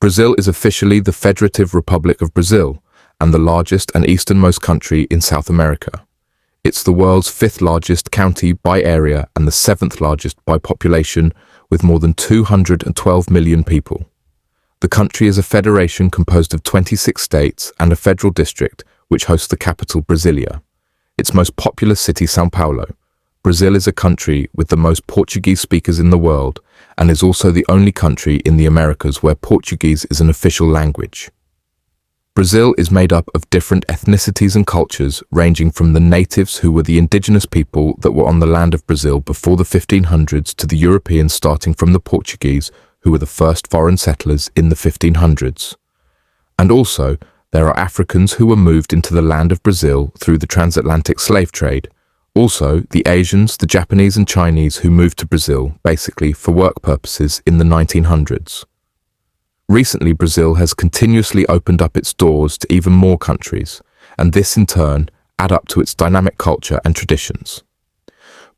Brazil is officially the Federative Republic of Brazil and the largest and easternmost country in South America. It's the world's fifth largest county by area and the seventh largest by population, with more than 212 million people. The country is a federation composed of 26 states and a federal district, which hosts the capital Brasilia. Its most populous city, São Paulo. Brazil is a country with the most Portuguese speakers in the world and is also the only country in the Americas where Portuguese is an official language. Brazil is made up of different ethnicities and cultures, ranging from the natives, who were the indigenous people that were on the land of Brazil before the 1500s, to the Europeans, starting from the Portuguese, who were the first foreign settlers in the 1500s. And also, there are Africans who were moved into the land of Brazil through the transatlantic slave trade. Also, the Asians, the Japanese and Chinese who moved to Brazil, basically for work purposes, in the 1900s. Recently, Brazil has continuously opened up its doors to even more countries, and this in turn add up to its dynamic culture and traditions.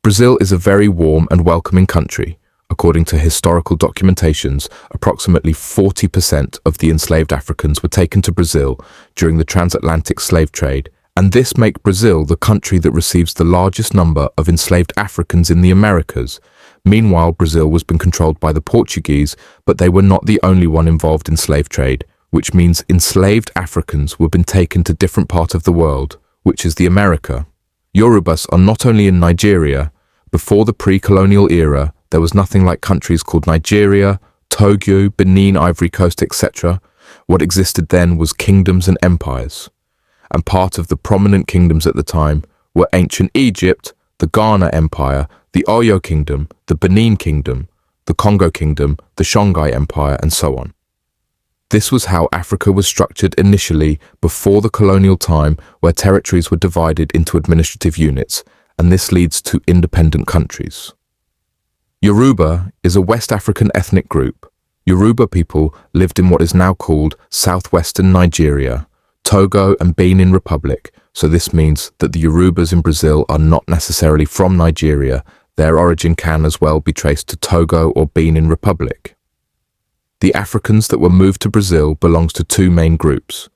Brazil is a very warm and welcoming country. According to historical documentations, approximately 40% of the enslaved Africans were taken to Brazil during the transatlantic slave trade, and this makes Brazil the country that receives the largest number of enslaved Africans in the Americas. Meanwhile, Brazil was being controlled by the Portuguese, but they were not the only one involved in slave trade, which means enslaved Africans were being taken to different parts of the world, which is the America. Yorubas are not only in Nigeria. Before the pre-colonial era, there was nothing like countries called Nigeria, Togo, Benin, Ivory Coast, etc. What existed then was kingdoms and empires. And part of the prominent kingdoms at the time were ancient Egypt, the Ghana Empire, the Oyo Kingdom, the Benin Kingdom, the Congo Kingdom, the Songhai Empire, and so on. This was how Africa was structured initially before the colonial time, where territories were divided into administrative units, and this leads to independent countries. Yoruba is a West African ethnic group. Yoruba people lived in what is now called southwestern Nigeria, Togo and Benin Republic, so this means that the Yorubas in Brazil are not necessarily from Nigeria. Their origin can as well be traced to Togo or Benin Republic. The Africans that were moved to Brazil belongs to two main groups,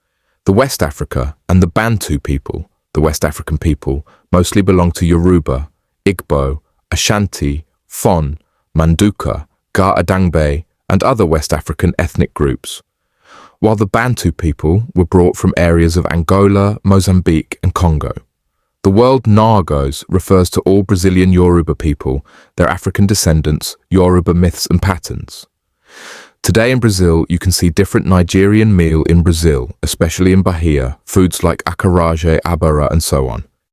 the West Africa and the Bantu people. The West African people mostly belong to Yoruba, Igbo, Ashanti, Fon, Manduka, Ga Adangbe, and other West African ethnic groups, while the Bantu people were brought from areas of Angola, Mozambique, and Congo. The word Nagos refers to all Brazilian Yoruba people, their African descendants, Yoruba myths and patterns. Today in Brazil, you can see different Nigerian meal in Brazil, especially in Bahia, foods like acarajé, abara, and so on.